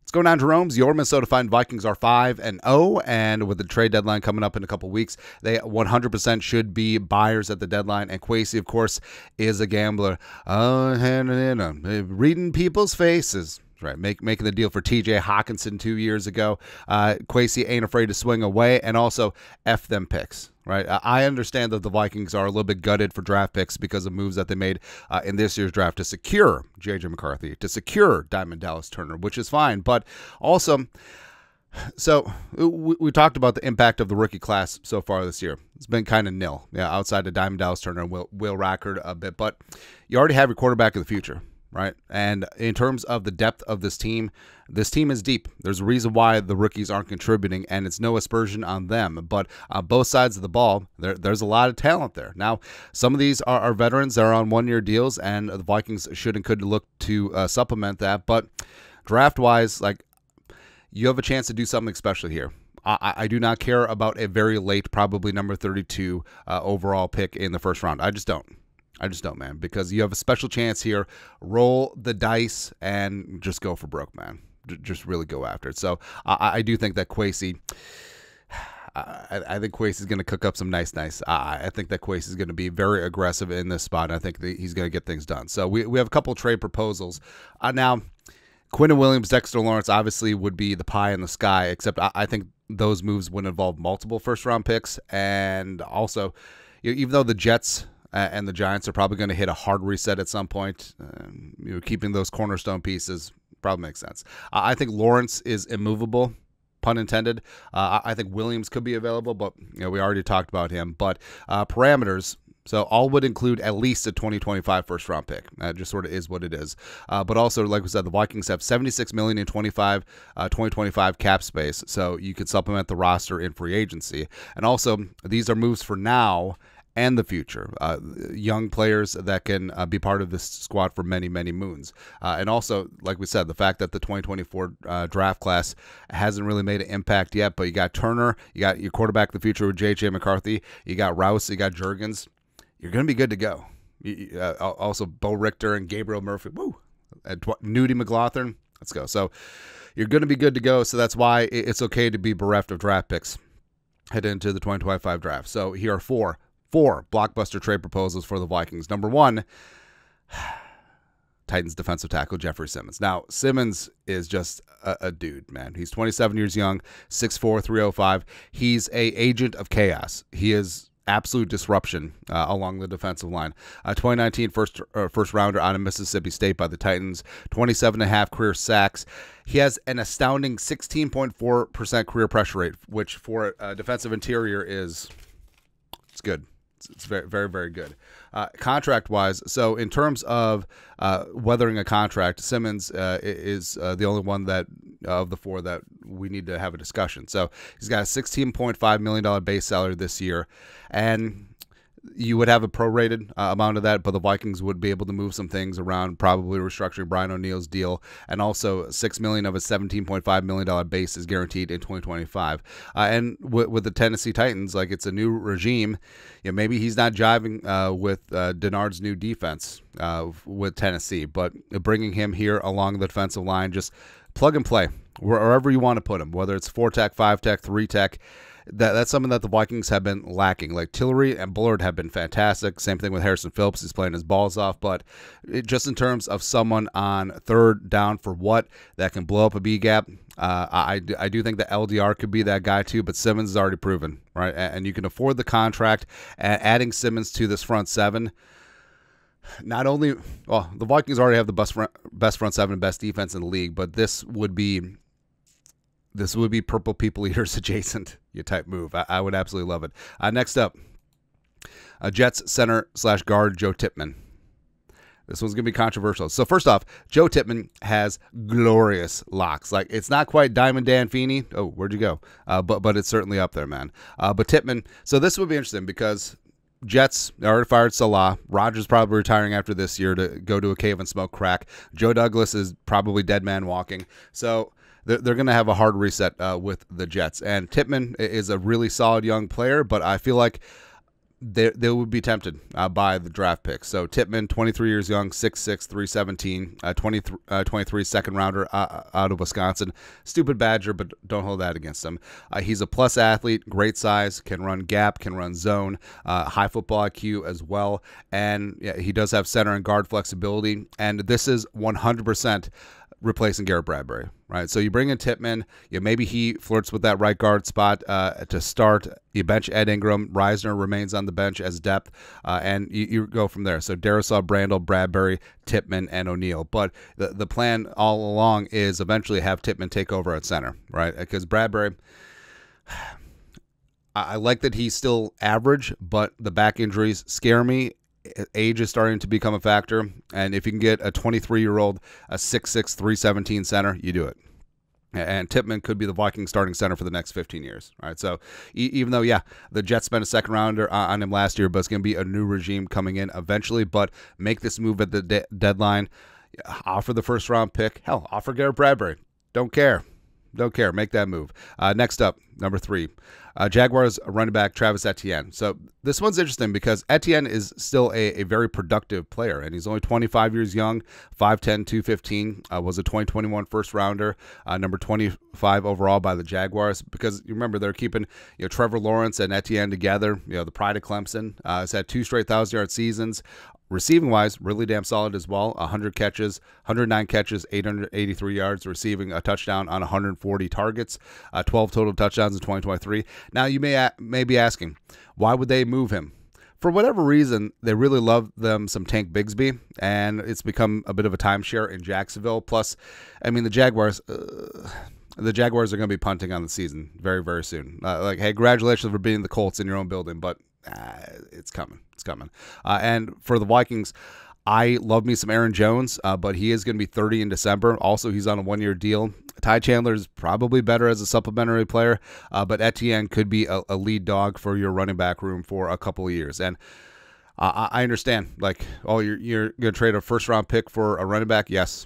What's going on, Jerome's? Your Minnesota Vikings are 5-0, and with the trade deadline coming up in a couple weeks, they 100% should be buyers at the deadline. And Kwesi, of course, is a gambler. Reading people's faces. Right, making the deal for T.J. Hockenson 2 years ago. Kwesi ain't afraid to swing away, and also F them picks. Right, I understand that the Vikings are a little bit gutted for draft picks because of moves that they made in this year's draft to secure J.J. McCarthy, to secure Diamond Dallas Turner, which is fine. But also, so we talked about the impact of the rookie class so far this year. It's been kind of nil, outside of Diamond Dallas Turner and Will Rackard a bit. But you already have your quarterback of the future. Right, and in terms of the depth of this team is deep. There's a reason why the rookies aren't contributing, and it's no aspersion on them. But on both sides of the ball, there's a lot of talent there. Now, some of these are veterans that are on one-year deals, and the Vikings should and could look to supplement that. But draft-wise, like, you have a chance to do something special here. I do not care about a very late, probably number 32 overall pick in the first round. I just don't, man, because you have a special chance here. Roll the dice and just go for broke, man. Just really go after it. So I do think that Kwesi, I think Kwesi is going to cook up some nice. I think that Kwesi is going to be very aggressive in this spot. And I think that he's going to get things done. So we have a couple of trade proposals. Now, Quinton Williams, Dexter Lawrence obviously would be the pie in the sky, except I think those moves would involve multiple first-round picks. And also, even though the Jets and the Giants are probably going to hit a hard reset at some point, keeping those cornerstone pieces probably makes sense. I think Lawrence is immovable, pun intended. I think Williams could be available, but we already talked about him. But parameters, so all would include at least a 2025 first-round pick. That just sort of is what it is. But also, like we said, the Vikings have $76 million in 2025 cap space, so you could supplement the roster in free agency. And also, these are moves for now and the future, young players that can be part of this squad for many, many moons. And also, like we said, the fact that the 2024 draft class hasn't really made an impact yet, but you got Turner, you got your quarterback of the future with J.J. McCarthy, you got Rouse, you got Juergens. You're going to be good to go. Also, Bo Richter and Gabriel Murphy. Woo! Nudie McLaughlin. Let's go. So you're going to be good to go. So that's why it's okay to be bereft of draft picks heading into the 2025 draft. So here are four blockbuster trade proposals for the Vikings. Number one, Titans defensive tackle Jeffrey Simmons. Now, Simmons is just a dude, man. He's 27 years young, 6'4", 305. He's a agent of chaos. He is absolute disruption along the defensive line. 2019 first rounder out of Mississippi State by the Titans, 27.5 career sacks. He has an astounding 16.4% career pressure rate, which for a defensive interior it's good. It's very, very, very good. Contract-wise, so in terms of weathering a contract, Simmons is the only one that of the four that we need to have a discussion. So he's got a $16.5 million base salary this year, and you would have a prorated amount of that, but the Vikings would be able to move some things around, probably restructuring Brian O'Neill's deal, and also $6 million of a $17.5 million base is guaranteed in 2025. And with the Tennessee Titans, like, it's a new regime. Maybe he's not jiving with Denard's new defense with Tennessee, but bringing him here along the defensive line, just plug and play wherever you want to put him, whether it's 4-tech, 5-tech, 3-tech. That's something that the Vikings have been lacking. Like, Tillery and Bullard have been fantastic. Same thing with Harrison Phillips. He's playing his balls off. But just in terms of someone on third down for what that can blow up a B gap, I do think that LDR could be that guy too. But Simmons is already proven, right? And you can afford the contract. Adding Simmons to this front seven, not only, well, the Vikings already have the best front seven and best defense in the league, but this would be purple people eaters adjacent type move. I would absolutely love it. Next up, Jets center/guard Joe Tippmann. This one's going to be controversial. So first off, Joe Tippmann has glorious locks. Like, it's not quite Diamond Dan Feeney. Oh, where'd you go? But it's certainly up there, man. But Tippmann, so this would be interesting because Jets already fired Salah. Rodgers probably retiring after this year to go to a cave and smoke crack. Joe Douglas is probably dead man walking. So they're going to have a hard reset with the Jets. And Tippmann is a really solid young player, but I feel like they would be tempted by the draft pick. So Tippmann, 23 years young, 6'6", 317, 23 second rounder out of Wisconsin. Stupid Badger, but don't hold that against him. He's a plus athlete, great size, can run gap, can run zone, high football IQ as well. And yeah, he does have center and guard flexibility. And this is 100% replacing Garrett Bradbury, right? So you bring in Tippmann, maybe he flirts with that right guard spot to start. You bench Ed Ingram, Reisner remains on the bench as depth, and you go from there. So Darrisaw, Brandel, Bradbury, Tippmann, and O'Neal. But the plan all along is eventually have Tippmann take over at center, right? Because Bradbury, I like that he's still average, but the back injuries scare me. Age is starting to become a factor, and if you can get a 23-year-old, a 6'6", 317 center, you do it. And Tippmann could be the Vikings starting center for the next 15 years. Right? So even though, yeah, the Jets spent a second rounder on him last year, but it's going to be a new regime coming in eventually. But make this move at the deadline. Offer the first round pick. Hell, offer Garrett Bradbury. Don't care. Don't care. Make that move. Next up, number 3. Jaguars running back Travis Etienne. So this one's interesting because Etienne is still a very productive player, and he's only 25 years young, 5'10", 215, was a 2021 first rounder, number 25 overall by the Jaguars. Because you remember they're keeping Trevor Lawrence and Etienne together. The pride of Clemson. Has had 2 straight 1,000-yard seasons. Receiving wise, really damn solid as well. 109 catches, 883 yards, receiving a touchdown on 140 targets, 12 total touchdowns in 2023. Now you may be asking, why would they move him? For whatever reason, they really love them some Tank Bigsby, and it's become a bit of a timeshare in Jacksonville. Plus, I mean, the Jaguars are going to be punting on the season very, very soon. Hey, congratulations for beating the Colts in your own building, but it's coming. It's coming. And for the Vikings, I love me some Aaron Jones, but he is going to be 30 in December. Also, he's on a 1-year deal. Ty Chandler is probably better as a supplementary player, but Etienne could be a lead dog for your running back room for a couple of years. And I understand, you're going to trade a first-round pick for a running back? Yes.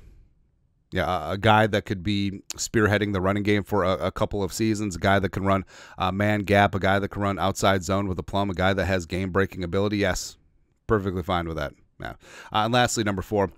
Yeah, a guy that could be spearheading the running game for a couple of seasons, a guy that can run man gap, a guy that can run outside zone with a plum, a guy that has game-breaking ability. Yes, perfectly fine with that. Yeah. And lastly, number 4,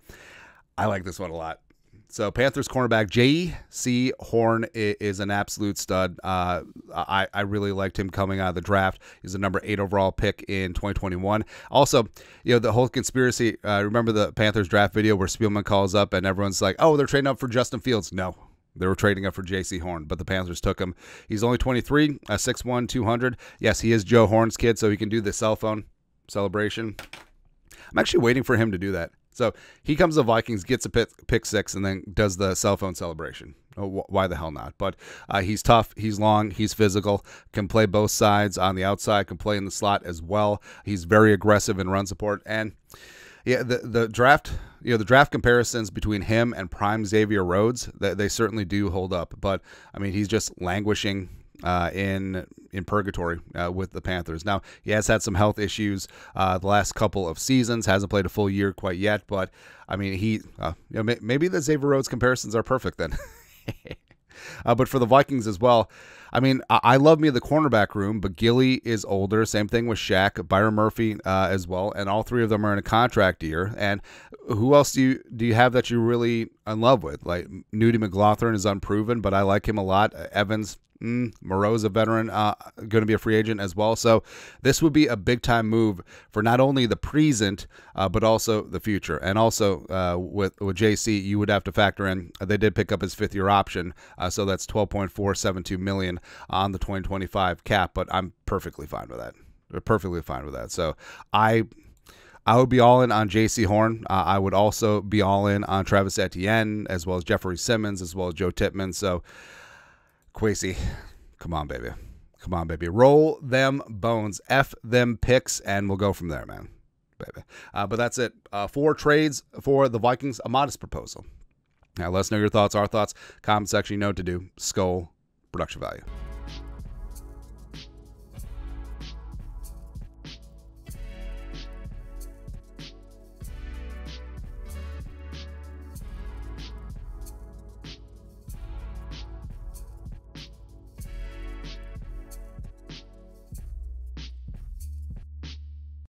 I like this one a lot. So Panthers cornerback J.C. Horn is an absolute stud. I really liked him coming out of the draft. He's a number 8 overall pick in 2021. Also, the whole conspiracy, remember the Panthers draft video where Spielman calls up and everyone's like, oh, they're trading up for Justin Fields. No, they were trading up for J.C. Horn, but the Panthers took him. He's only 23, 6'1", 200. Yes, he is Joe Horn's kid, so he can do the cell phone celebration. I'm actually waiting for him to do that. So he comes to the Vikings, gets a pick 6, and then does the cell phone celebration. Oh, why the hell not? But he's tough, he's long, he's physical, can play both sides on the outside, can play in the slot as well. He's very aggressive in run support. And yeah, the draft, the draft comparisons between him and prime Xavier Rhodes, they certainly do hold up. But I mean, he's just languishing in purgatory with the Panthers. Now, he has had some health issues the last couple of seasons, hasn't played a full year quite yet, but I mean, maybe the Xavier Rhodes comparisons are perfect then. But for the Vikings as well, I mean, I love me the cornerback room, but Gilly is older. Same thing with Shaq, Byron Murphy as well, and all 3 of them are in a contract year. And who else do you have that you're really in love with? Like Nudie McLaughlin is unproven, but I like him a lot. Evans, Moreau's a veteran, going to be a free agent as well. So this would be a big-time move for not only the present, but also the future. And also with JC, you would have to factor in, they did pick up his 5th-year option, so that's $12.472 million on the 2025 cap, but I'm perfectly fine with that. Perfectly fine with that. So I would be all in on J.C. Horn. I would also be all in on Travis Etienne, as well as Jeffrey Simmons, as well as Joe Tippmann. So Kwesi, come on, baby. Come on, baby. Roll them bones. F them picks, and we'll go from there, man. Baby. But that's it. 4 trades for the Vikings, a modest proposal. Now, let us know your thoughts, our thoughts. Comment section, you know what to do. Skull, production value.